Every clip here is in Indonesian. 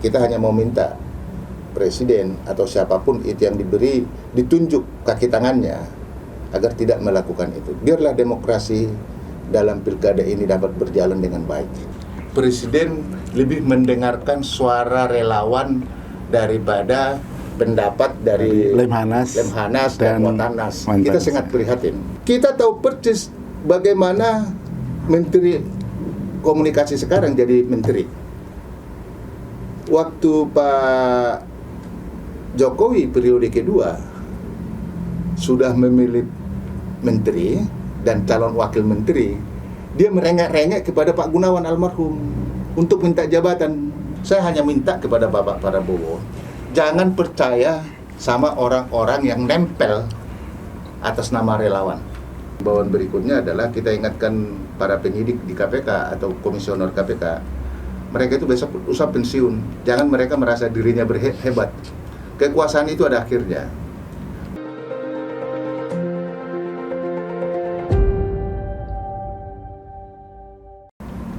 Kita hanya mau minta presiden atau siapapun itu yang ditunjuk kaki tangannya agar tidak melakukan itu. Biarlah demokrasi dalam pilkada ini dapat berjalan dengan baik. Presiden lebih mendengarkan suara relawan daripada pendapat dari Lemhanas dan Motanas. Kita sangat prihatin. Kita tahu persis bagaimana Menteri Komunikasi sekarang jadi menteri. Waktu Pak Jokowi periode kedua sudah memilih menteri dan calon wakil menteri, dia merengek-rengek kepada Pak Gunawan almarhum untuk minta jabatan. Saya hanya minta kepada Bapak Prabowo, jangan percaya sama orang-orang yang nempel atas nama relawan. Bawaan berikutnya adalah kita ingatkan para penyidik di KPK atau komisioner KPK, mereka itu besok usah pensiun. Jangan mereka merasa dirinya hebat. Kekuasaan itu ada akhirnya.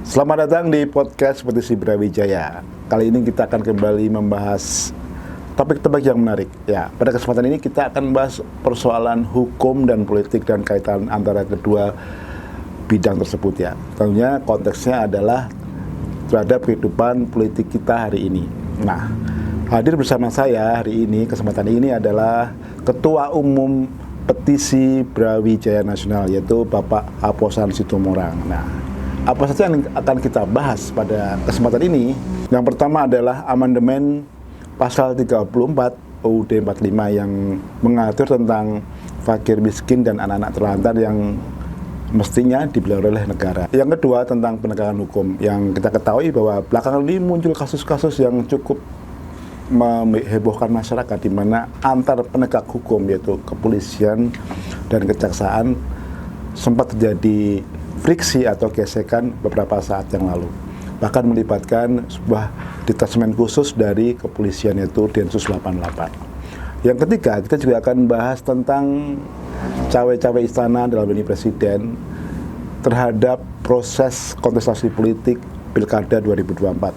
Selamat datang di podcast Petisi Brawijaya. Kali ini kita akan kembali membahas topik-topik yang menarik. Ya, pada kesempatan ini kita akan membahas persoalan hukum dan politik dan kaitan antara kedua bidang tersebut ya. Tentunya konteksnya adalah terhadap kehidupan politik kita hari ini. Nah, hadir bersama saya hari ini, kesempatan ini adalah Ketua Umum Petisi Brawijaya Nasional, yaitu Bapak Aposan Situmorang. Nah, apa saja yang akan kita bahas pada kesempatan ini? Yang pertama adalah amandemen Pasal 34 UUD 45 yang mengatur tentang fakir miskin dan anak-anak terlantar yang mestinya dibeli oleh negara. Yang kedua tentang penegakan hukum, yang kita ketahui bahwa belakangan ini muncul kasus-kasus yang cukup menghebohkan masyarakat, di mana antar penegak hukum yaitu kepolisian dan kejaksaan sempat terjadi friksi atau gesekan beberapa saat yang lalu. Bahkan melibatkan sebuah detasemen khusus dari kepolisian yaitu Densus 88. Yang ketiga, kita juga akan bahas tentang cawe-cawe istana dalam ini presiden terhadap proses kontestasi politik Pilkada 2024.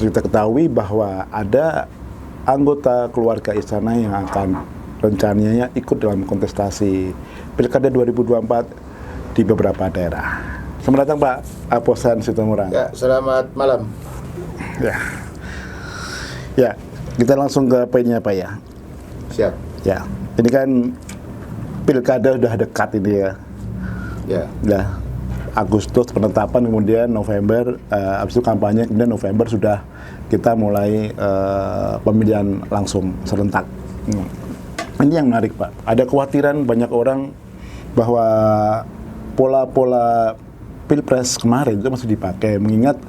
Kita ketahui bahwa ada anggota keluarga istana yang akan rencananya ikut dalam kontestasi Pilkada 2024 di beberapa daerah. Selamat datang Pak Aposan Situmorang. Ya, selamat malam. Ya, kita langsung ke poinnya Pak ya. Siap. Ya, ini kan Pilkada udah dekat ini ya. Ya. Udah Agustus penetapan, kemudian November, habis itu kampanye, kemudian November sudah kita mulai pemilihan langsung serentak. Ini yang menarik Pak. Ada kekhawatiran banyak orang bahwa pola-pola Pilpres kemarin itu masih dipakai, mengingat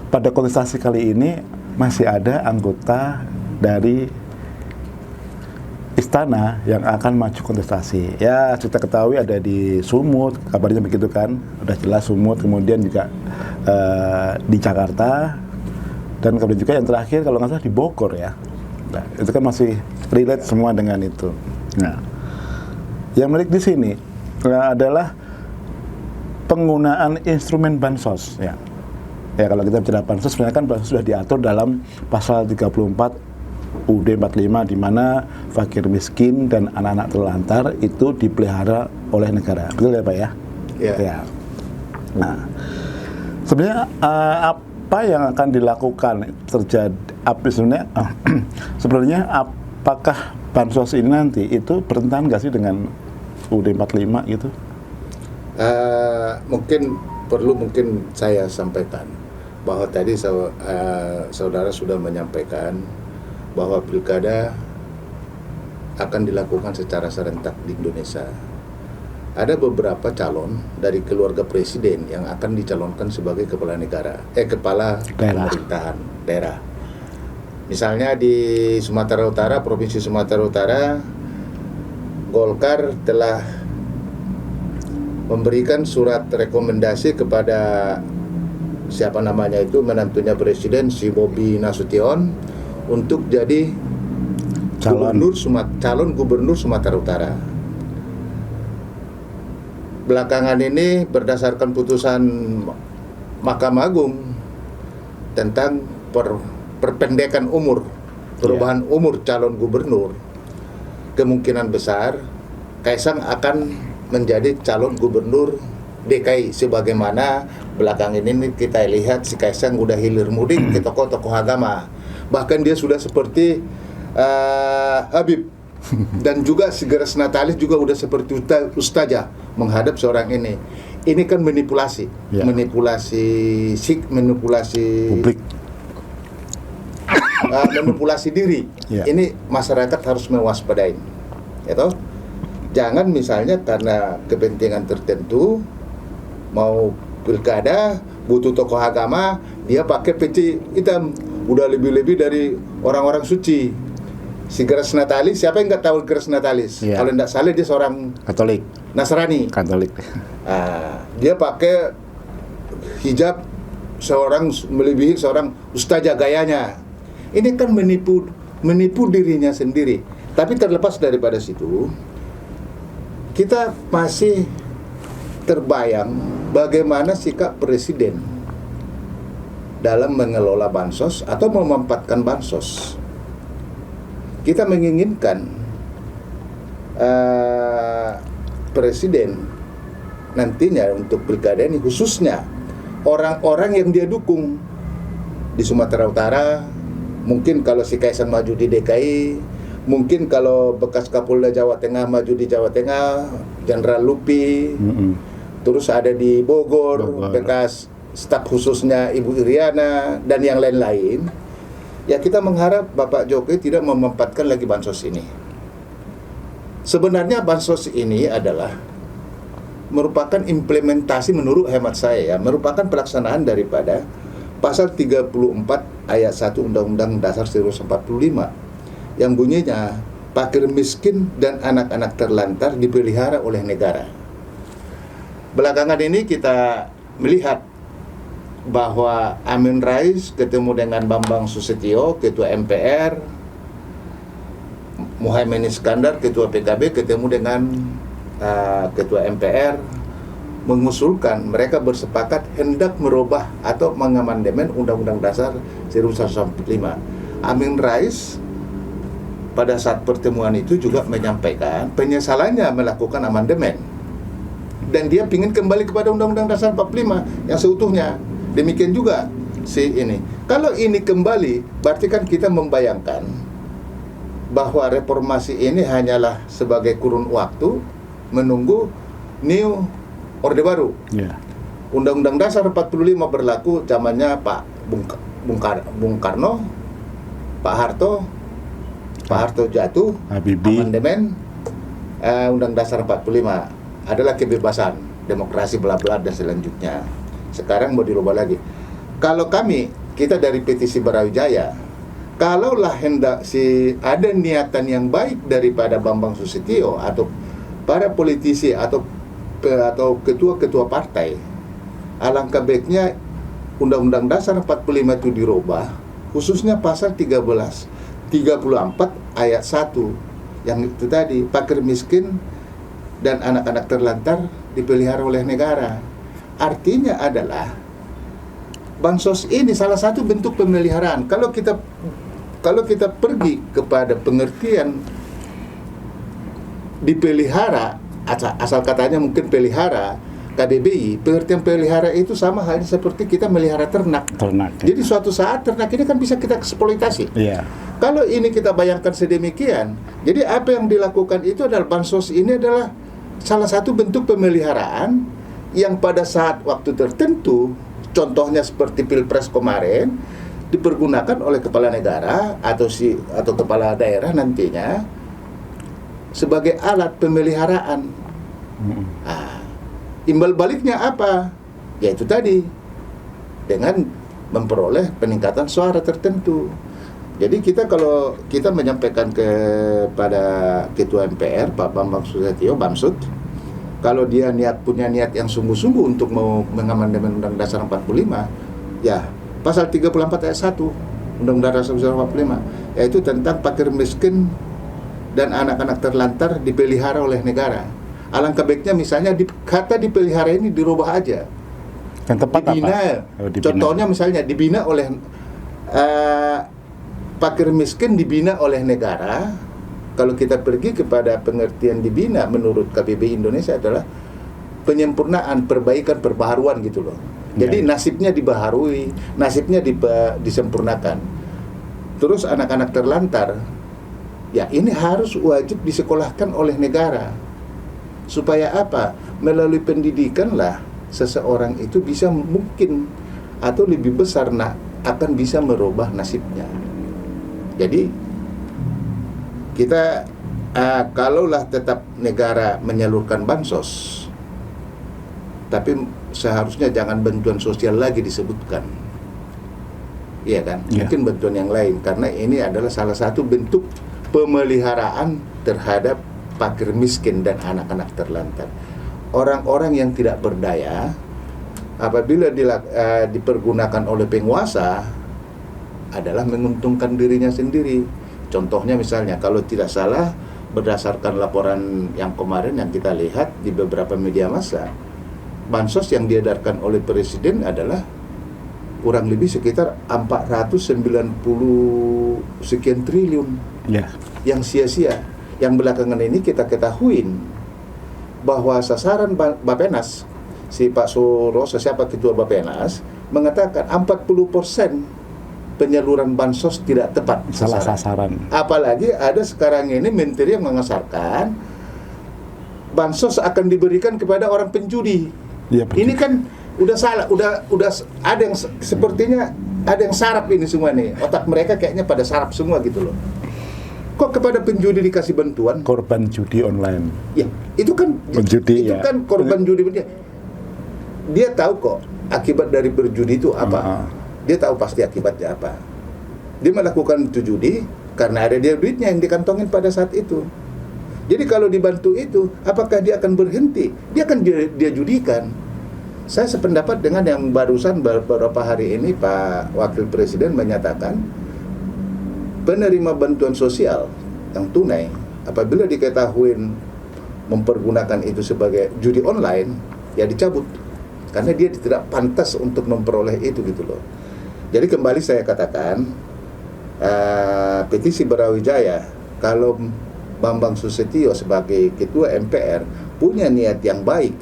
pada kontestasi kali ini masih ada anggota dari istana yang akan maju kontestasi. Ya, kita ketahui ada di Sumut, kabarnya begitu kan, udah jelas Sumut, kemudian juga di Jakarta, dan kemudian juga yang terakhir kalau nggak salah di Bogor ya. Nah, itu kan masih relate semua dengan itu. Nah, yang menarik di sini adalah penggunaan instrumen bansos ya. Ya, kalau kita bicara bansos, sebenarnya kan bansos sudah diatur dalam pasal 34 UUD 45, di mana fakir miskin dan anak-anak terlantar itu dipelihara oleh negara. Betul ya Pak ya? Ya. Ya. Nah, sebenarnya apa yang akan dilakukan sebenarnya apakah bansos ini nanti itu bertentangan nggak sih dengan UUD 45 gitu? Mungkin saya sampaikan bahwa tadi saudara sudah menyampaikan bahwa pilkada akan dilakukan secara serentak di Indonesia. Ada beberapa calon dari keluarga presiden yang akan dicalonkan sebagai kepala pemerintahan daerah. Misalnya di Sumatera Utara, Provinsi Sumatera Utara, Golkar telah memberikan surat rekomendasi kepada siapa namanya itu, menantunya presiden, si Bobi Nasution, untuk jadi calon gubernur Sumatera Utara. Belakangan ini berdasarkan putusan Mahkamah Agung tentang perpendekan umur, perubahan umur calon gubernur, kemungkinan besar Kaisang akan menjadi calon gubernur DKI, sebagaimana belakang ini kita lihat si Kaisang udah hilir mudik ke tokoh-tokoh agama, bahkan dia sudah seperti Habib dan juga si Geras Natalis juga udah seperti ustazah menghadap seorang ini. Ini kan manipulasi, manipulasi Publik. manipulasi diri. Ini masyarakat harus mewaspadai, ya toh? Jangan misalnya karena kepentingan tertentu mau pilkada butuh tokoh agama, dia pakai peci hitam, udah lebih-lebih dari orang-orang suci. Si Geras Natalis, siapa yang nggak tahu Geras Natalis? Kalau nggak salah dia seorang Katolik, Nasrani. Dia pakai hijab melebihi seorang ustazah gayanya. Ini kan menipu dirinya sendiri. Tapi terlepas daripada situ, kita masih terbayang bagaimana sikap presiden dalam mengelola bansos atau memanfaatkan bansos. Kita menginginkan presiden nantinya untuk pilkada ini khususnya orang-orang yang dia dukung di Sumatera Utara, mungkin kalau si Kaisang maju di DKI, mungkin kalau bekas Kapolda Jawa Tengah maju di Jawa Tengah, Jenderal Lupi, terus ada di Bogor, bekas staf khususnya Ibu Iriana dan yang lain-lain. Ya kita mengharap Bapak Jokowi tidak memanfaatkan lagi bansos ini. Sebenarnya bansos ini adalah merupakan implementasi menurut hemat saya, merupakan pelaksanaan daripada pasal 34 ayat 1 Undang-Undang Dasar 1945 yang bunyinya fakir miskin dan anak-anak terlantar dipelihara oleh negara. Belakangan ini kita melihat bahwa Amin Rais ketemu dengan Bambang Susatyo, Ketua MPR, Muhaimin Iskandar, Ketua PKB, ketemu dengan Ketua MPR, mengusulkan, mereka bersepakat hendak merubah atau mengamandemen Undang-Undang Dasar 1945. Amin Rais pada saat pertemuan itu juga menyampaikan penyesalannya melakukan amandemen. Dan dia ingin kembali kepada Undang-Undang Dasar 45 yang seutuhnya. Demikian juga si ini. Kalau ini kembali, berarti kan kita membayangkan bahwa reformasi ini hanyalah sebagai kurun waktu menunggu new Orde Baru. Undang-Undang Dasar 45 berlaku zamannya Pak Bung Karno, Pak Harto jatuh, amandemen Undang Dasar 45 adalah kebebasan, demokrasi, bla bla dan selanjutnya. Sekarang mau dirubah lagi. Kalau kita dari petisi Brawijaya, kalaulah hendak ada niatan yang baik daripada Bambang Susatyo atau para politisi atau ketua-ketua partai, alangkah baiknya Undang-Undang Dasar 45 itu dirubah, khususnya pasal 34 ayat 1 yang itu tadi, fakir miskin dan anak-anak terlantar dipelihara oleh negara. Artinya adalah bansos ini salah satu bentuk pemeliharaan. Kalau kita pergi kepada pengertian dipelihara, asal katanya mungkin pelihara, KBBI, pengertian pelihara itu sama halnya seperti kita melihara ternak. Jadi suatu saat ternak ini kan bisa kita eksploitasi. Kalau ini kita bayangkan sedemikian, jadi apa yang dilakukan itu adalah bansos ini adalah salah satu bentuk pemeliharaan yang pada saat waktu tertentu, contohnya seperti Pilpres kemarin, dipergunakan oleh kepala negara atau kepala daerah nantinya sebagai alat pemeliharaan. Imbal baliknya apa? Yaitu tadi, dengan memperoleh peningkatan suara tertentu. Jadi kalau kita menyampaikan kepada Ketua MPR Pak Bambang Susatyo, Bamsud, kalau dia punya niat yang sungguh-sungguh untuk mau mengamandemen Undang-Undang Dasar 45, ya pasal 34 ayat 1 Undang-Undang Dasar 45, yaitu tentang fakir miskin dan anak-anak terlantar dipelihara oleh negara. Alangkah baiknya misalnya kata dipelihara ini dirubah aja. Yang tepat dibina. Dibina. Contohnya misalnya dibina oleh fakir miskin dibina oleh negara. Kalau kita pergi kepada pengertian dibina menurut KBBI Indonesia adalah penyempurnaan, perbaikan, perbaharuan gitu loh. Jadi nasibnya dibaharui, nasibnya disempurnakan. Terus anak-anak terlantar, ya ini harus wajib disekolahkan oleh negara. Supaya apa? Melalui pendidikan lah seseorang itu bisa mungkin atau lebih besar akan bisa merubah nasibnya. Jadi kita kalaulah tetap negara menyalurkan bansos, tapi seharusnya jangan bantuan sosial lagi disebutkan, iya kan? Mungkin bantuan yang lain, karena ini adalah salah satu bentuk pemeliharaan terhadap fakir miskin dan anak-anak terlantar. Orang-orang yang tidak berdaya apabila dipergunakan oleh penguasa adalah menguntungkan dirinya sendiri. Contohnya misalnya kalau tidak salah berdasarkan laporan yang kemarin yang kita lihat di beberapa media massa, bansos yang diedarkan oleh presiden adalah kurang lebih sekitar 490 sekian triliun yang sia-sia. Yang belakangan ini kita ketahuin bahwa sasaran Bappenas, si Pak Suroso, siapa ketua Bappenas, mengatakan 40% penyaluran bansos tidak tepat salah sasaran. Apalagi ada sekarang ini menteri yang mengesahkan bansos akan diberikan kepada orang penjudi. Ini kan udah salah, udah ada yang sepertinya ada yang sarap ini semua nih. Otak mereka kayaknya pada sarap semua gitu loh. Kok kepada penjudi dikasih bantuan? Korban judi online. Ya, itu kan penjudi, itu kan korban judi. Dia tahu kok akibat dari berjudi itu apa. Dia tahu pasti akibatnya apa. Dia melakukan itu judi karena ada dia duitnya yang dikantongin pada saat itu. Jadi kalau dibantu itu, apakah dia akan berhenti? Dia akan dia judikan. Saya sependapat dengan yang barusan beberapa hari ini Pak Wakil Presiden menyatakan penerima bantuan sosial yang tunai apabila diketahui mempergunakan itu sebagai judi online, ya dicabut. Karena dia tidak pantas untuk memperoleh itu gitu loh. Jadi kembali saya katakan, petisi Brawijaya, kalau Bambang Susetio sebagai ketua MPR punya niat yang baik,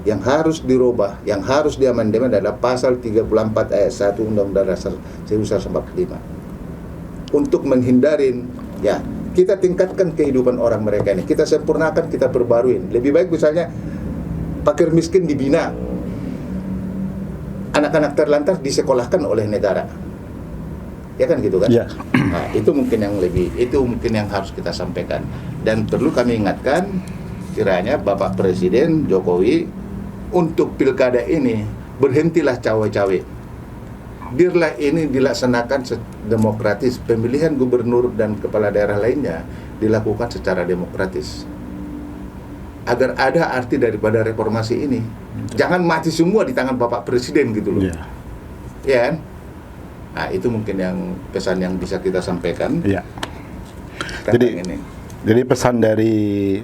yang harus dirubah, yang harus diamandemen adalah pasal 34 ayat 1 Undang-Undang Dasar 1945. Untuk menghindarin, ya kita tingkatkan kehidupan orang mereka ini, kita sempurnakan, kita perbaruin. Lebih baik misalnya fakir miskin dibina, anak-anak terlantar disekolahkan oleh negara, ya kan gitu kan? Nah, itu mungkin yang harus kita sampaikan. Dan perlu kami ingatkan, kiranya Bapak Presiden Jokowi untuk pilkada ini berhentilah cawe-cawe. Biarlah ini dilaksanakan demokratis. Pemilihan gubernur dan kepala daerah lainnya dilakukan secara demokratis. Agar ada arti daripada reformasi ini. Jangan mati semua di tangan Bapak Presiden gitu loh. Ya kan? Nah, itu mungkin yang pesan yang bisa kita sampaikan. Jadi pesan dari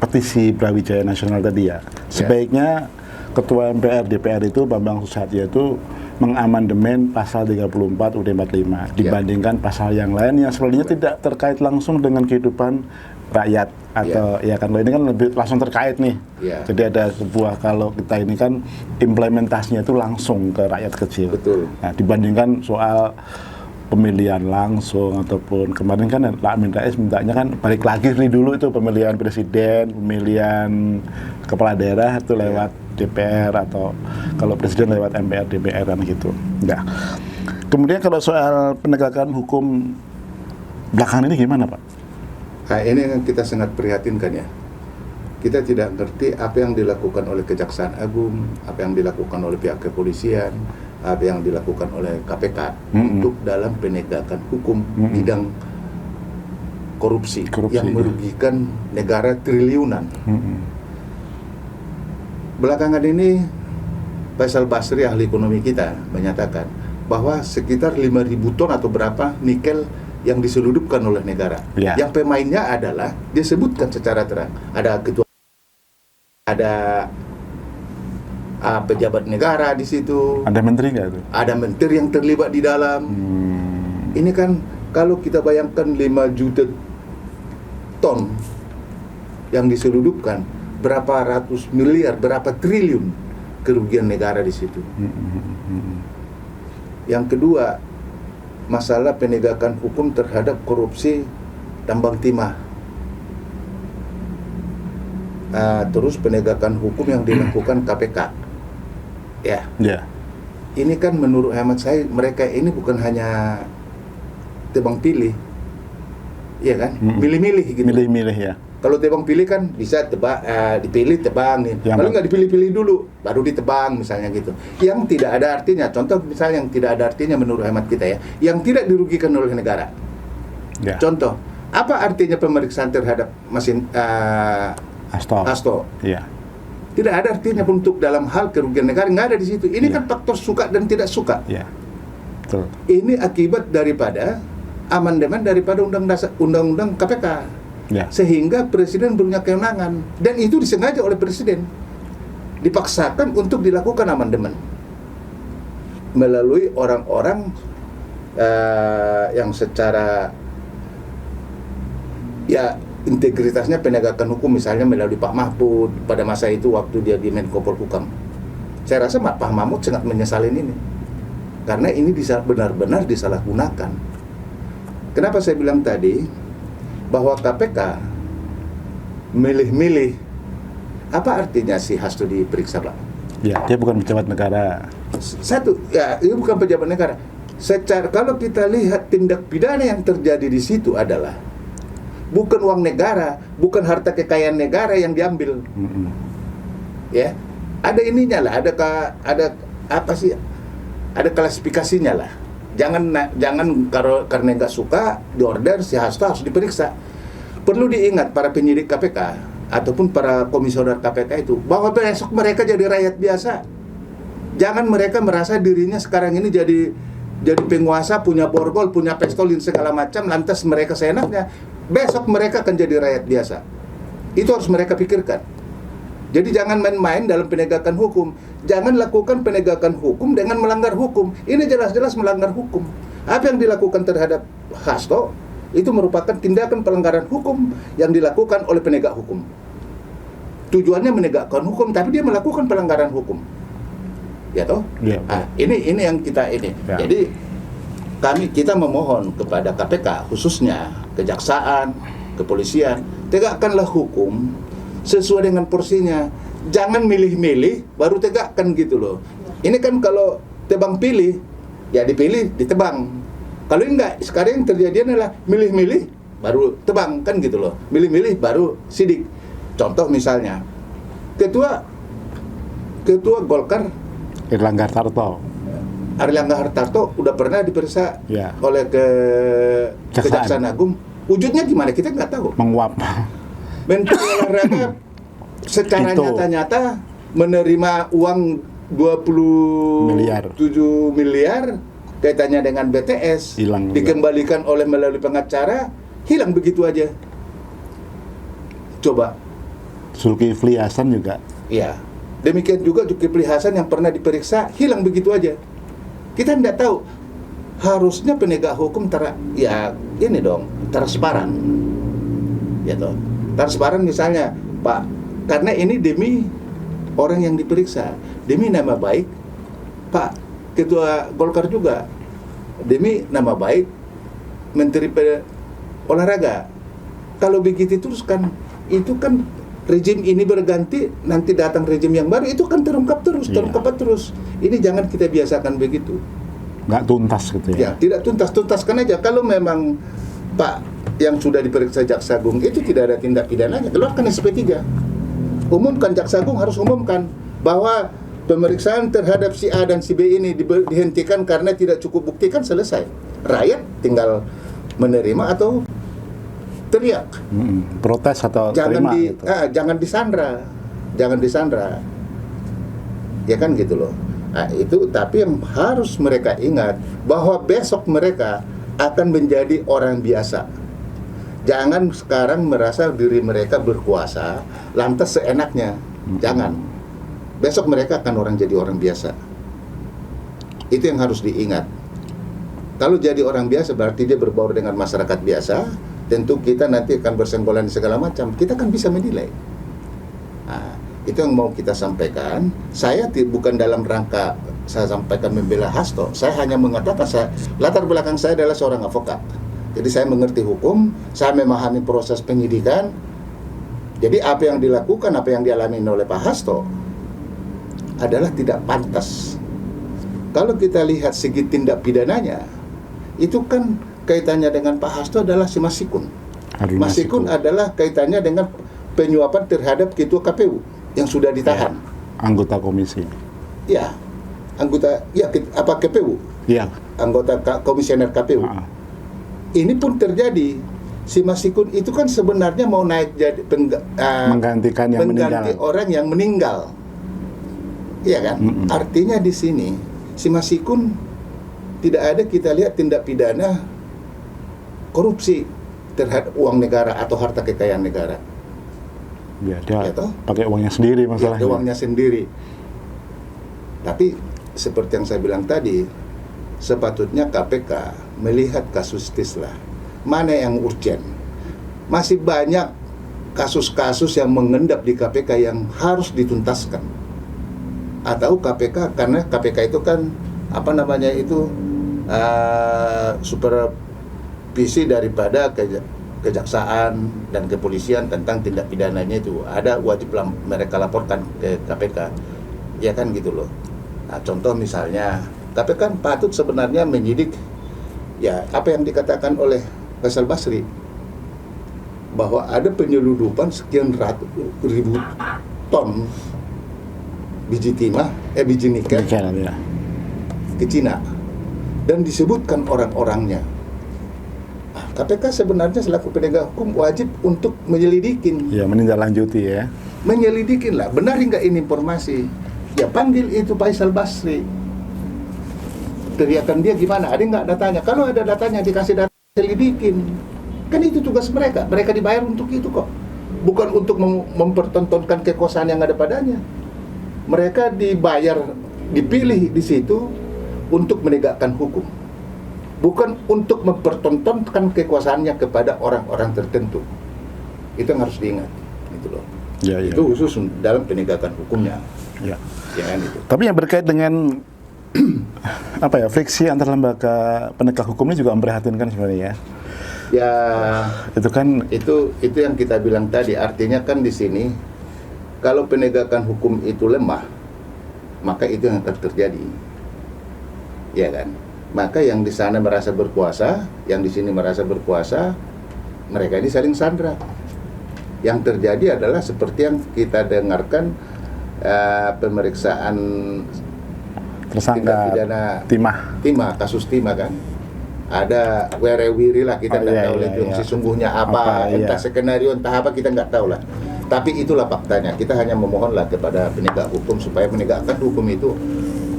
petisi Brawijaya Nasional tadi ya, sebaiknya Ketua MPR DPR itu Bambang Susatyo itu mengamandemen pasal 34 UUD 45 dibandingkan pasal yang lain yang sebenarnya tidak terkait langsung dengan kehidupan rakyat atau ya kan, ini kan lebih langsung terkait nih. Jadi ada sebuah, kalau kita ini kan implementasinya itu langsung ke rakyat kecil. Nah, dibandingkan soal pemilihan langsung ataupun kemarin kan Pak Amin Rais mintanya kan balik lagi nih dulu itu pemilihan presiden, pemilihan kepala daerah itu lewat DPR atau kalau presiden lewat MPR DPR kan gitu. Nah, kemudian kalau soal penegakan hukum belakangan ini gimana Pak? Nah, ini yang kita sangat prihatinkan ya. Kita tidak ngerti apa yang dilakukan oleh Kejaksaan Agung, apa yang dilakukan oleh pihak kepolisian, apa yang dilakukan oleh KPK untuk dalam penegakan hukum bidang korupsi yang merugikan negara triliunan. Belakangan ini Faisal Basri, ahli ekonomi kita, menyatakan bahwa sekitar 5.000 ton atau berapa nikel yang diseludupkan oleh negara. Yang pemainnya adalah disebutkan secara terang. Ada ketua, ada pejabat negara di situ. Ada menteri nggak itu? Ada menteri yang terlibat di dalam. Ini kan kalau kita bayangkan 5 juta ton yang diseludupkan, berapa ratus miliar, berapa triliun kerugian negara di situ. Yang kedua, masalah penegakan hukum terhadap korupsi tambang timah. Terus penegakan hukum yang dilakukan KPK. Ya. Ini kan menurut hemat saya, mereka ini bukan hanya tebang pilih, ya kan? Milih-milih gitu. Milih-milih ya. Kalau tebang pilih kan bisa dipilih tebangin. Kalau nggak dipilih-pilih dulu, baru ditebang misalnya gitu. Yang tidak ada artinya. Contoh misalnya yang tidak ada artinya menurut hemat kita ya, yang tidak dirugikan oleh negara. Ya. Contoh, apa artinya pemeriksaan terhadap mesin Hasto? Iya. Tidak ada artinya untuk dalam hal kerugian negara, nggak ada di situ. Ini kan faktor suka dan tidak suka. Iya. Betul. Ini akibat daripada amandemen daripada undang-undang KPK. Ya. Sehingga presiden punya kewenangan, dan itu disengaja oleh presiden, dipaksakan untuk dilakukan amandemen melalui orang-orang yang secara integritasnya penegakan hukum, misalnya melalui Pak Mahfud pada masa itu waktu dia di Menko Polhukam. Saya rasa Pak Mahfud sangat menyesalin ini karena ini benar-benar disalahgunakan. Kenapa saya bilang tadi bahwa KPK milih-milih? Apa artinya si Hasto diperiksa, Pak? Ya, dia bukan pejabat negara. Satu, ini bukan pejabat negara. Secara kalau kita lihat tindak pidana yang terjadi di situ adalah bukan uang negara, bukan harta kekayaan negara yang diambil. Ya, ada ininya lah, ada apa sih? Ada klasifikasinya lah. Jangan karena nggak suka diorder si Hasto harus diperiksa. Perlu diingat para penyidik KPK ataupun para komisioner KPK itu bahwa besok mereka jadi rakyat biasa. Jangan mereka merasa dirinya sekarang ini jadi penguasa, punya borgol, punya pistol dan segala macam, lantas mereka seenaknya. Besok mereka akan jadi rakyat biasa. Itu harus mereka pikirkan. Jadi jangan main-main dalam penegakan hukum. Jangan lakukan penegakan hukum dengan melanggar hukum. Ini jelas-jelas melanggar hukum. Apa yang dilakukan terhadap Hasto itu merupakan tindakan pelanggaran hukum yang dilakukan oleh penegak hukum. Tujuannya menegakkan hukum, tapi dia melakukan pelanggaran hukum. Ya toh? Ya. Ini yang kita ini. Ya. Jadi kita memohon kepada KPK, khususnya kejaksaan, kepolisian, tegakkanlah hukum sesuai dengan porsinya. Jangan milih-milih baru tegakkan gitu loh. Ini kan kalau tebang pilih, ya dipilih, ditebang. Kalau enggak, sekarang yang terjadi adalah milih-milih baru tebang kan gitu loh. Milih-milih baru sidik. Contoh misalnya, ketua Golkar Erlangga Hartarto. Erlangga Hartarto udah pernah diperiksa oleh Kejaksaan Agung. Wujudnya gimana kita nggak tahu. Menguap. Menteri Olahraga secara nyata-nyata menerima uang 27 miliar kaitannya dengan BTS, dikembalikan melalui pengacara, hilang begitu aja. Coba. Zulkifli Hasan juga. Iya. Demikian juga Zulkifli Hasan yang pernah diperiksa, hilang begitu aja. Kita tidak tahu. Harusnya penegak hukum ini dong, transparan. Ya toh. Transparan misalnya, Pak, karena ini demi orang yang diperiksa, demi nama baik Pak Ketua Golkar juga, demi nama baik Menteri Olahraga. Kalau begitu terus kan, itu kan rejim ini berganti, nanti datang rejim yang baru, itu kan terungkap terus. Ini jangan kita biasakan begitu. Nggak tuntas gitu ya? Ya, tidak tuntaskan aja. Kalau memang Pak yang sudah diperiksa Jaksa Agung itu tidak ada tindak pidananya, keluarkan SP3. Umumkan, Jaksa Agung harus umumkan bahwa pemeriksaan terhadap si A dan si B ini dihentikan karena tidak cukup bukti, kan selesai. Rakyat tinggal menerima atau teriak. Protes atau terima gitu. Jangan disandra. Ya kan gitu loh. Itu, tapi yang harus mereka ingat bahwa besok mereka akan menjadi orang biasa. Jangan sekarang merasa diri mereka berkuasa lantas seenaknya. Jangan. besok mereka akan jadi orang biasa. Itu yang harus diingat. Kalau jadi orang biasa berarti dia berbaur dengan masyarakat biasa, tentu kita nanti akan bersenggolan segala macam. Kita kan bisa menilai. Nah, itu yang mau kita sampaikan. Saya bukan dalam rangka saya sampaikan membela Hasto. Saya hanya mengatakan latar belakang saya adalah seorang advokat. Jadi saya mengerti hukum, saya memahami proses penyidikan. Jadi apa yang dilakukan, apa yang dialami oleh Pak Hasto adalah tidak pantas. Kalau kita lihat segi tindak pidananya, itu kan kaitannya dengan Pak Hasto adalah si Masikun. Masikun adalah kaitannya dengan penyuapan terhadap ketua KPU yang sudah ditahan. Ya, anggota komisi. Ya, anggota KPU? Iya. Anggota komisioner KPU. Ini pun terjadi. Si Masikun itu kan sebenarnya mau naik jadi menggantikan yang mengganti meninggal. orang yang meninggal. Iya kan? Artinya di sini si Masikun tidak ada kita lihat tindak pidana korupsi terhadap uang negara atau harta kekayaan negara. Ya, dia Ya, pakai uangnya sendiri masalahnya. Ya, uangnya sendiri. Tapi seperti yang saya bilang tadi, sepatutnya KPK melihat kasus Tisla. Mana yang urgent? Masih banyak kasus-kasus yang mengendap di KPK yang harus dituntaskan. Atau KPK, karena KPK itu kan supervisi daripada kejaksaan dan kepolisian tentang tindak pidananya itu ada wajib mereka laporkan ke KPK, ya kan gitu loh. Nah, contoh misalnya KPK kan patut sebenarnya menyidik ya apa yang dikatakan oleh Faisal Basri bahwa ada penyeludupan sekian ribu ton biji nikel ya, ke Cina dan disebutkan orang-orangnya. Nah, KPK sebenarnya selaku penegak hukum wajib untuk menyelidikin. Ya, menindaklanjuti ya. Menyelidikin lah, benar nggak ini informasi? Ya panggil itu Faisal Basri. Teriakan dia gimana? Ada nggak datanya? Kalau ada datanya dikasih data, selidikin. Kan itu tugas mereka. Mereka dibayar untuk itu kok. Bukan untuk mempertontonkan kekuasaan yang ada padanya. Mereka dipilih di situ untuk menegakkan hukum. Bukan untuk mempertontonkan kekuasaannya kepada orang-orang tertentu. Itu yang harus diingat. Gitu loh. Ya, ya. Itu khusus dalam penegakan hukumnya. Ya. Ya kan itu. Tapi yang berkait dengan friksi antar lembaga penegak hukum ini juga memprihatinkan sebenarnya ya. Ya, Itu kan itu yang kita bilang tadi. Artinya kan di sini kalau penegakan hukum itu lemah, maka itu yang akan terjadi. Ya kan? Maka yang di sana merasa berkuasa, yang di sini merasa berkuasa, mereka ini saling sandra. Yang terjadi adalah seperti yang kita dengarkan pemeriksaan tersangka Timah. Kasus Timah kan. Ada werewiri lah, kita tidak tahu itu sesungguhnya entah skenario entah apa, kita nggak tahu lah. Tapi itulah faktanya. Kita hanya memohonlah kepada penegak hukum supaya menegakkan hukum itu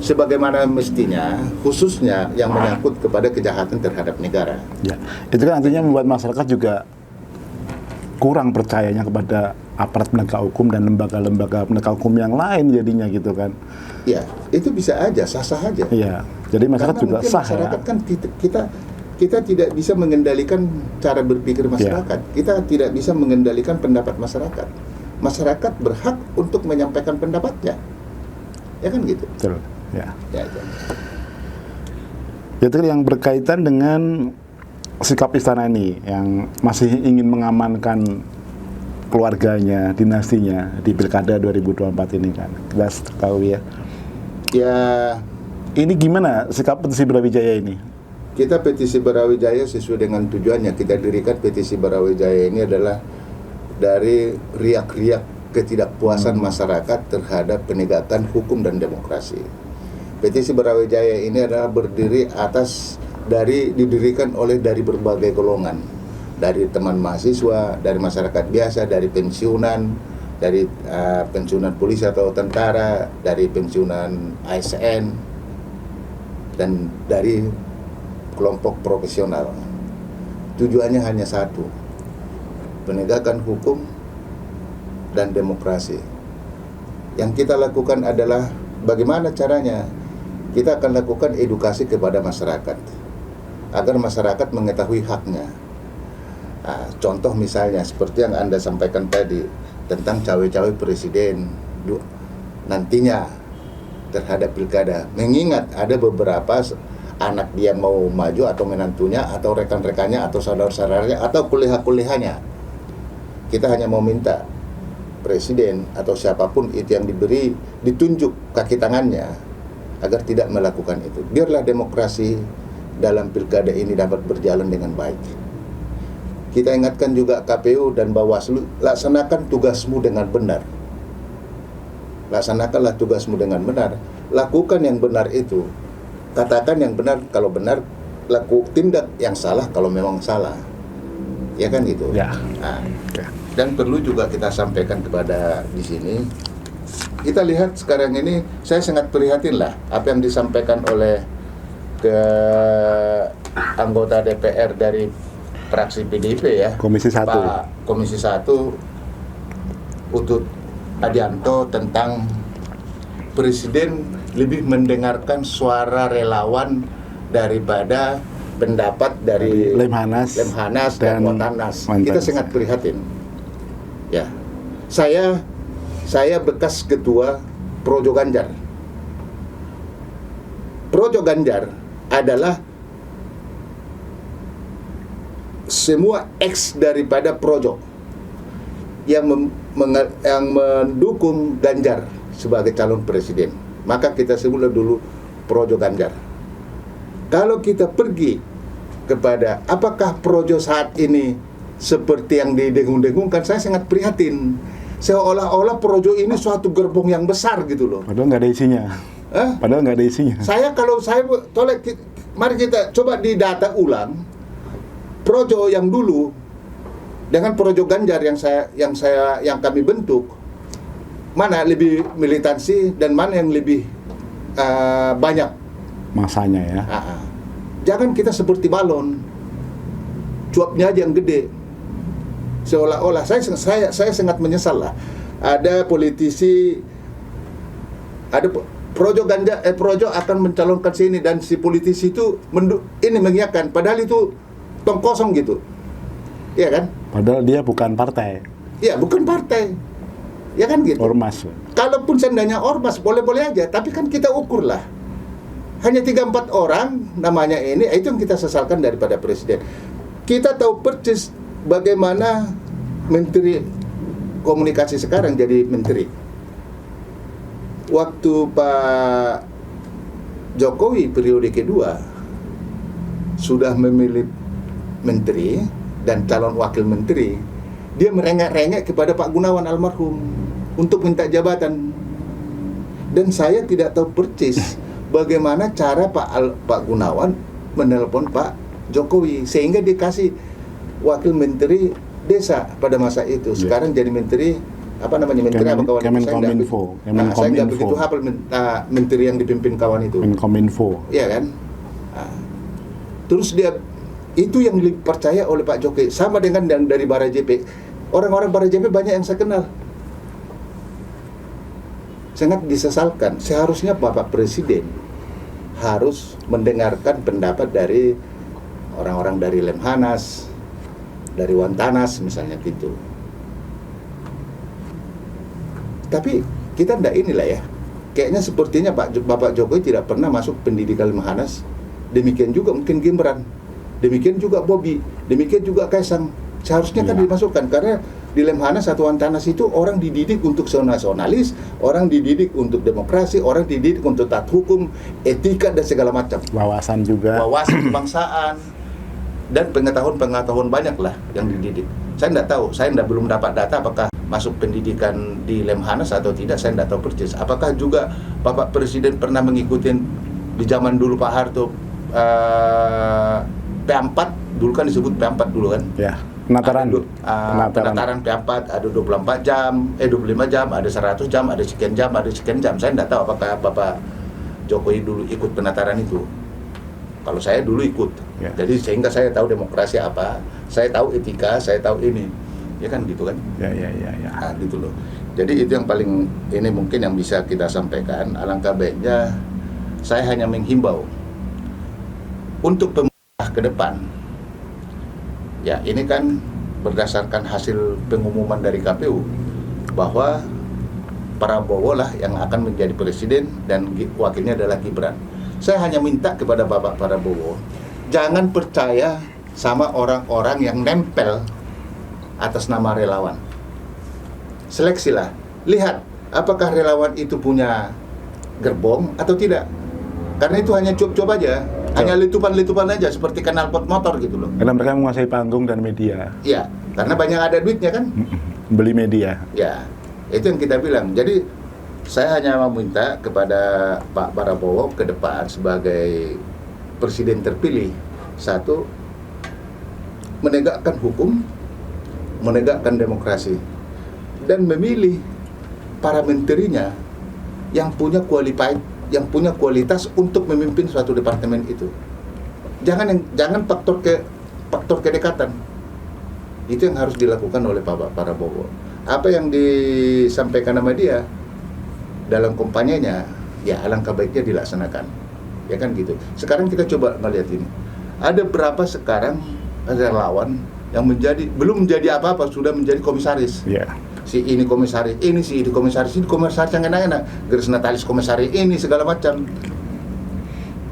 sebagaimana mestinya, khususnya yang menyangkut kepada kejahatan terhadap negara. Ya, itu kan artinya membuat masyarakat juga kurang percayanya kepada aparat penegak hukum dan lembaga-lembaga penegak hukum yang lain jadinya gitu kan. Ya, itu bisa aja, sah-sah aja. Iya, jadi masyarakat karena juga sah masyarakat ya. kan kita tidak bisa mengendalikan cara berpikir masyarakat. Ya. Kita tidak bisa mengendalikan pendapat masyarakat. Masyarakat berhak untuk menyampaikan pendapatnya. Ya kan gitu. Betul. Ya. Ya, itu. Itu yang berkaitan dengan sikap istana ini yang masih ingin mengamankan keluarganya, dinastinya di Pilkada 2024 ini kan. Kita tahu ya. Ya, ini gimana sikap petisi Brawijaya ini? kita petisi Brawijaya sesuai dengan tujuannya. Kita dirikan petisi Brawijaya ini adalah dari riak-riak ketidakpuasan masyarakat terhadap penegakan hukum dan demokrasi. Petisi Brawijaya ini adalah berdiri didirikan dari berbagai golongan, dari teman mahasiswa, dari masyarakat biasa, dari pensiunan, dari pensiunan polisi atau tentara, dari pensiunan ASN, dan dari kelompok profesional. Tujuannya hanya satu, penegakan hukum dan demokrasi. Yang kita lakukan adalah bagaimana caranya. Kita akan lakukan edukasi kepada masyarakat agar masyarakat mengetahui haknya. Contoh misalnya seperti yang Anda sampaikan tadi tentang cawe-cawe presiden nantinya terhadap pilkada. Mengingat ada beberapa anak dia mau maju atau menantunya atau rekan-rekannya atau saudara-saudaranya atau kuliah-kuliahnya. Kita hanya mau minta presiden atau siapapun itu yang diberi ditunjuk kaki tangannya agar tidak melakukan itu. Biarlah demokrasi dalam pilkada ini dapat berjalan dengan baik. Kita ingatkan juga KPU dan Bawaslu, laksanakan tugasmu dengan benar. Laksanakanlah tugasmu dengan benar. Lakukan yang benar itu. Katakan yang benar kalau benar, tindak yang salah kalau memang salah. Ya kan gitu. Ya. Dan perlu juga kita sampaikan kepada di sini. Kita lihat sekarang ini, saya sangat prihatin lah apa yang disampaikan oleh anggota DPR dari fraksi PDIP ya. Komisi 1. Pak Komisi 1 Utut Adianto tentang Presiden lebih mendengarkan suara relawan daripada pendapat dari Lemhanas dan Montanas. Kita sangat prihatin. Ya. Saya bekas ketua Projo Ganjar. Projo Ganjar adalah semua ex daripada Projo yang mendukung Ganjar sebagai calon presiden. Maka kita sebutlah dulu Projo Ganjar. Kalau kita pergi kepada apakah Projo saat ini seperti yang didengung-dengungkan, saya sangat prihatin. Seolah-olah Projo ini suatu gerbong yang besar gitu loh. Padahal nggak ada isinya. Padahal nggak ada isinya. Mari kita coba didata ulang Projo yang dulu dengan Projo Ganjar yang kami bentuk, mana lebih militansi dan mana yang lebih banyak masanya ya. Jangan kita seperti balon, cuapnya aja yang gede. Seolah-olah saya sangat menyesal lah. Ada politisi, ada Projo Ganjar, Projo akan mencalonkan sini dan si politisi itu mengiyakan, padahal itu tong kosong gitu, ya kan? Padahal dia bukan partai. Ya bukan partai, ya kan gitu. Ormas. Kalaupun seandainya ormas boleh-boleh aja, tapi kan kita ukur lah. Hanya 3-4 orang namanya ini, itu yang kita sesalkan daripada presiden. Kita tahu persis bagaimana menteri komunikasi sekarang jadi menteri. Waktu Pak Jokowi periode kedua sudah memilih menteri dan calon wakil menteri, dia merengek-rengek kepada Pak Gunawan almarhum untuk minta jabatan. Dan saya tidak tahu persis bagaimana cara Pak Gunawan menelpon Pak Jokowi sehingga dikasih wakil menteri desa pada masa itu. Sekarang jadi menteri menteri apa kawan itu? Saya nggak begitu hafal menteri yang dipimpin kawan itu. Menkominfo. Iya kan? Terus dia itu yang dipercaya oleh Pak Jokowi, sama dengan yang dari Barajepe. Orang-orang Barajepe banyak yang saya kenal. Sangat disesalkan. Seharusnya Bapak Presiden harus mendengarkan pendapat dari orang-orang dari Lemhanas, dari Wantanas misalnya gitu. Tapi kita ndak inilah ya. Kayaknya sepertinya Bapak Jokowi tidak pernah masuk pendidikan Lemhanas. Demikian juga mungkin Gibran. Demikian juga Bobi. Demikian juga Kaisang. Seharusnya kan dimasukkan, karena di Lemhanas atau Wantanas itu orang dididik untuk nasionalis, orang dididik untuk demokrasi, orang dididik untuk taat hukum, etika dan segala macam. Wawasan juga. Wawasan kebangsaan dan pengetahuan banyak lah yang dididik. Saya tidak tahu, belum dapat data apakah masuk pendidikan di Lemhanas atau tidak, saya tidak tahu persis. Apakah juga Bapak Presiden pernah mengikuti di zaman dulu Pak Harto P4, dulu kan disebut P4 dulu kan? Ya, penataran P4 ada 24 jam, 25 jam, ada 100 jam, ada sekian jam, ada sekian jam. Saya tidak tahu apakah Bapak Jokowi dulu ikut penataran itu. Kalau saya dulu ikut, jadi sehingga saya tahu demokrasi apa, saya tahu etika, saya tahu ini, ya kan gitu kan? Ya. Gitu loh. Jadi itu yang paling ini mungkin yang bisa kita sampaikan. Alangkah baiknya saya hanya menghimbau untuk pemerintah ke depan. Ya, ini kan berdasarkan hasil pengumuman dari KPU bahwa Prabowo lah yang akan menjadi presiden dan wakilnya adalah Gibran. Saya hanya minta kepada Bapak Prabowo, jangan percaya sama orang-orang yang nempel atas nama relawan. Seleksilah, lihat apakah relawan itu punya gerbong atau tidak. Karena itu hanya cuap-cuap aja, hanya letupan-letupan aja seperti knalpot motor gitu loh. Karena mereka menguasai panggung dan media. Iya, karena banyak ada duitnya kan. Beli media. Ya, itu yang kita bilang. Jadi saya hanya meminta kepada Pak Prabowo ke depan sebagai presiden terpilih, satu, menegakkan hukum, menegakkan demokrasi, dan memilih para menterinya yang punya kualitas untuk memimpin suatu departemen itu. Jangan faktor kedekatan. Itu yang harus dilakukan oleh Pak Prabowo. Apa yang disampaikan sama dia dalam kampanyenya, ya alangkah baiknya dilaksanakan. Ya kan gitu. Sekarang kita coba melihat ini. Ada berapa sekarang relawan yang belum menjadi apa-apa sudah menjadi komisaris. Yeah. Si ini komisaris, ini komisaris yang enak-enak, Grace Natalis komisaris ini segala macam.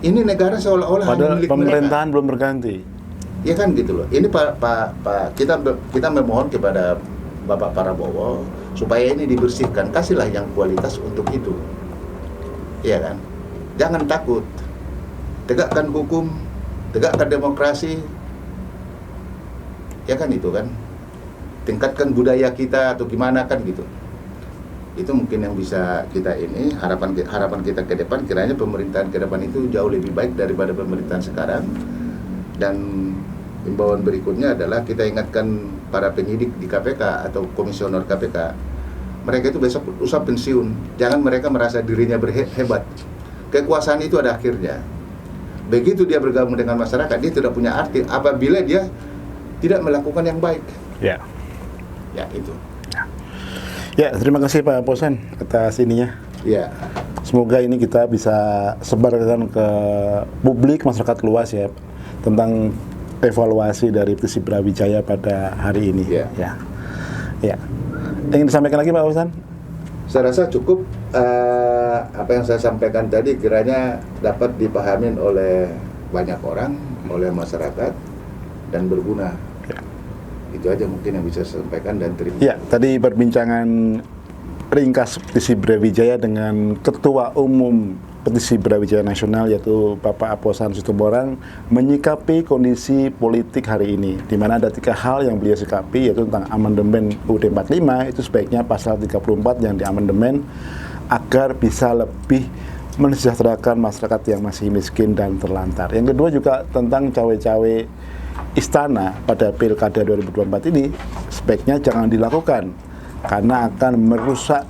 Ini negara seolah-olah padahal milik pemerintahan mereka. belum berganti. Ya kan gitu loh. Ini kita memohon kepada Bapak Prabowo supaya ini dibersihkan, kasihlah yang kualitas untuk itu. Iya kan? Jangan takut. Tegakkan hukum, tegakkan demokrasi. Ya kan itu kan? Tingkatkan budaya kita atau gimana kan gitu. Itu mungkin yang bisa kita ini harapan kita ke depan, kiranya pemerintahan ke depan itu jauh lebih baik daripada pemerintahan sekarang. Dan himbauan berikutnya adalah kita ingatkan para penyidik di KPK atau komisioner KPK, mereka itu besok usah pensiun. Jangan mereka merasa dirinya hebat. Kekuasaan itu ada akhirnya. Begitu dia bergabung dengan masyarakat, dia tidak punya arti apabila dia tidak melakukan yang baik. Ya. Ya itu. Ya, terima kasih Pak Posan atas ininya. Ya. Semoga ini kita bisa sebarkan ke publik, masyarakat luas ya, tentang evaluasi dari Petisi Brawijaya pada hari ini. Ya. Ya. Ya. Ingin disampaikan lagi Pak Posan? Saya rasa cukup apa yang saya sampaikan tadi kiranya dapat dipahamin oleh banyak orang, oleh masyarakat dan berguna. Itu aja mungkin yang bisa saya sampaikan dan terima. Ya, tadi perbincangan ringkas Petisi Brawijaya dengan Ketua Umum Petisi Brawijaya Nasional yaitu Bapak Aposan Situmorang menyikapi kondisi politik hari ini, di mana ada 3 hal yang beliau sikapi, yaitu tentang amandemen UUD 45, itu sebaiknya pasal 34 yang diamandemen agar bisa lebih mensejahterakan masyarakat yang masih miskin dan terlantar. Yang kedua juga tentang cawe-cawe istana pada Pilkada 2024 ini sebaiknya jangan dilakukan karena akan merusak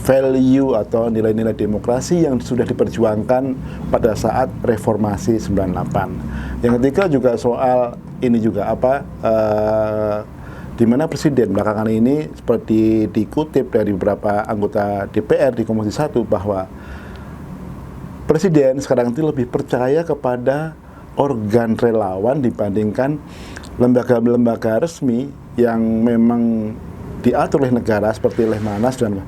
value atau nilai-nilai demokrasi yang sudah diperjuangkan pada saat reformasi 98. Yang ketiga juga soal ini juga di mana Presiden belakangan ini seperti dikutip dari beberapa anggota DPR di Komisi 1 bahwa Presiden sekarang itu lebih percaya kepada organ relawan dibandingkan lembaga-lembaga resmi yang memang diatur oleh negara seperti Lemhanas dan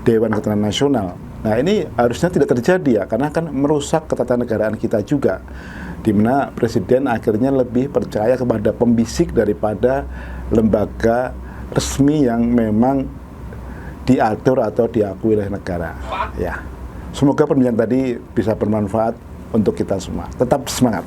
Dewan Ketenangan Nasional. Nah ini harusnya tidak terjadi ya, karena akan merusak ketatanegaraan kita juga, di mana Presiden akhirnya lebih percaya kepada pembisik daripada lembaga resmi yang memang diatur atau diakui oleh negara. Ya, semoga perbincangan tadi bisa bermanfaat untuk kita semua. Tetap semangat.